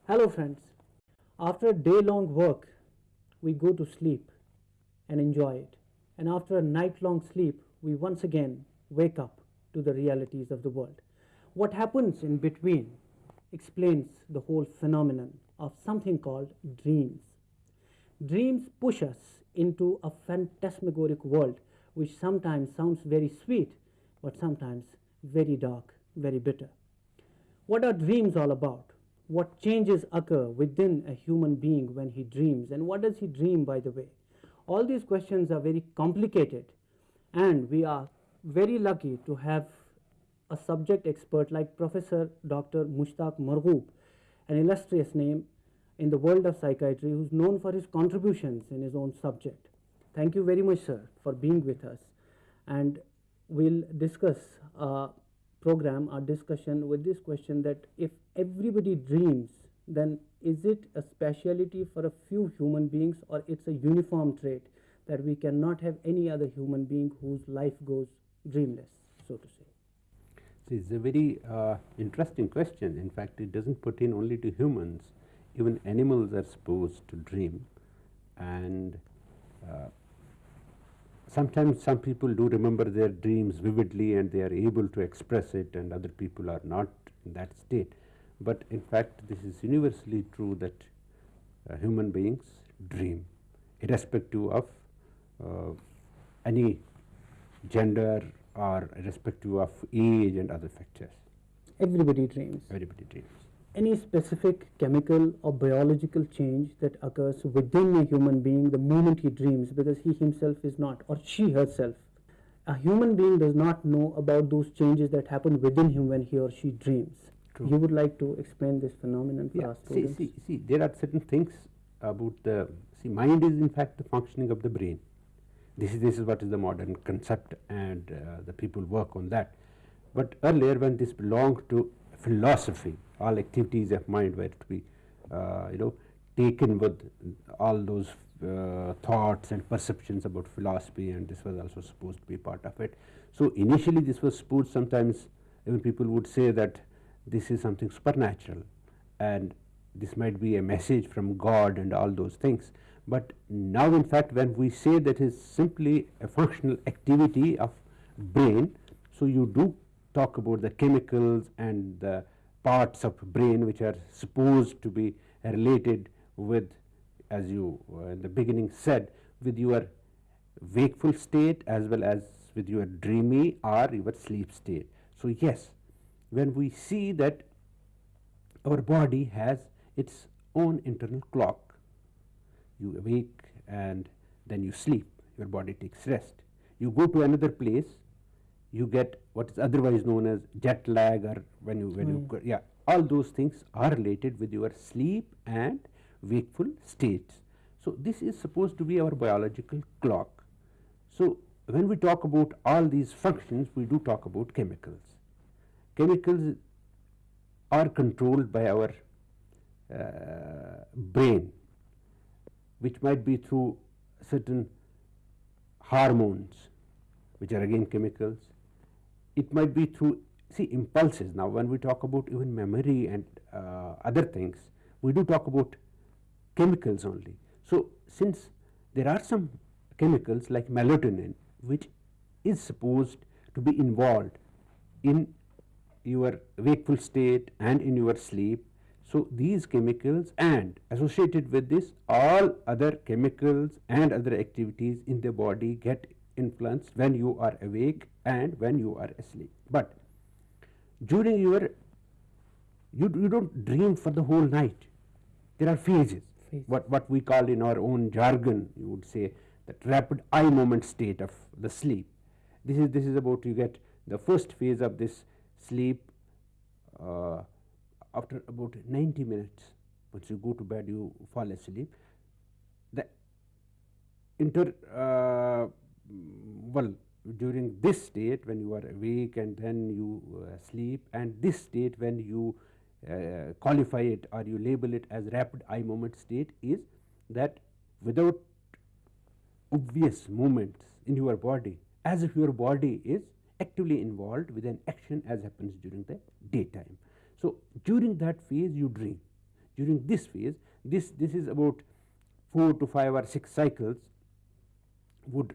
Hello, friends. After a day long work, we go to sleep and enjoy it. And after a night long sleep, we once again wake up to the realities of the world. What happens in between explains the whole phenomenon of something called dreams. Dreams push us into a phantasmagoric world which sometimes sounds very sweet but sometimes very dark, very bitter. What are dreams all about? What changes occur within a human being when he dreams? And what does he dream, by the way? All these questions are very complicated, and we are very lucky to have a subject expert like Professor Dr. Mushtaq Margoob, an illustrious name in the world of psychiatry who's known for his contributions in his own subject. Thank you very much, sir, for being with us. And we'll discuss our discussion with this question that if everybody dreams, then is it a speciality for a few human beings or it's a uniform trait that we cannot have any other human being whose life goes dreamless, so to say? It's a very interesting question. In fact, it doesn't pertain only to humans. Even animals are supposed to dream. And sometimes some people do remember their dreams vividly and they are able to express it, and other people are not in that state. But in fact, this is universally true that human beings dream, irrespective of any gender or irrespective of age and other factors. Everybody dreams. Everybody dreams. Any specific chemical or biological change that occurs within a human being the moment he dreams, because he himself is not, or she herself. A human being does not know about those changes that happen within him when he or she dreams. True. You would like to explain this phenomenon for us? See, there are certain things about mind is in fact the functioning of the brain. This is what is the modern concept, and the people work on that. But earlier, when this belonged to philosophy, all activities of mind were to be taken with all those thoughts and perceptions about philosophy, and this was also supposed to be part of it. So initially this was supposed, sometimes even people would say that this is something supernatural and this might be a message from God and all those things. But now in fact, when we say that is simply a functional activity of brain, so you do talk about the chemicals and the parts of brain which are supposed to be related with, as you in the beginning said, with your wakeful state as well as with your dreamy or your sleep state. So yes, when we see that our body has its own internal clock, you awake and then you sleep, your body takes rest. You go to another place, you get what is otherwise known as jet lag, or all those things are related with your sleep and wakeful states. So this is supposed to be our biological clock. So when we talk about all these functions, we do talk about chemicals. Chemicals are controlled by our brain, which might be through certain hormones, which are again chemicals. It might be through, impulses. Now when we talk about even memory and other things, we do talk about chemicals only. So since there are some chemicals like melatonin, which is supposed to be involved in your wakeful state and in your sleep, so these chemicals and associated with this all other chemicals and other activities in the body get influenced when you are awake and when you are asleep. But during your, you don't dream for the whole night. There are phases. What we call in our own jargon, you would say, that rapid eye movement state of the sleep. This is about, you get the first phase of this sleep after about 90 minutes. Once you go to bed, you fall asleep. The during this state when you are awake and then you sleep, and this state when you qualify it or you label it as rapid eye movement state, is that without obvious movements in your body, as if your body is actively involved with an action as happens during the daytime. So during that phase you dream. During this phase, this is about 4 to 5 or 6 cycles would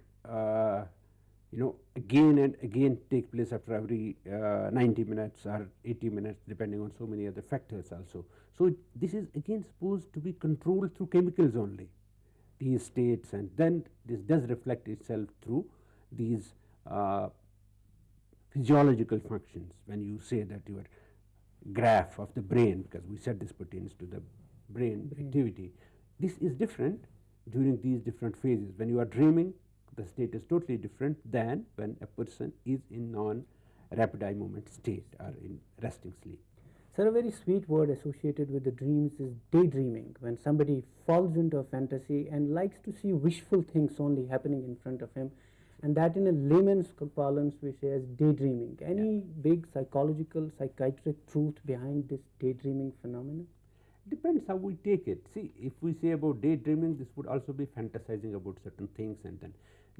again and again take place after every 90 minutes or 80 minutes, depending on so many other factors also. So this is again supposed to be controlled through chemicals only, these states, and then this does reflect itself through these physiological functions. When you say that your graph of the brain, because we said this pertains to the brain activity, this is different during these different phases. When you are dreaming, the state is totally different than when a person is in non-rapid eye movement state or in resting sleep. Sir, a very sweet word associated with the dreams is daydreaming, when somebody falls into a fantasy and likes to see wishful things only happening in front of him, and that in a layman's parlance we say as daydreaming. Any big psychological, psychiatric truth behind this daydreaming phenomenon? Depends how we take it. See, if we say about daydreaming, this would also be fantasizing about certain things, and then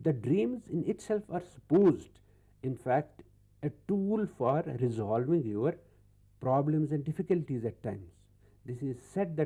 the dreams in itself are supposed, in fact, a tool for resolving your problems and difficulties at times. This is said that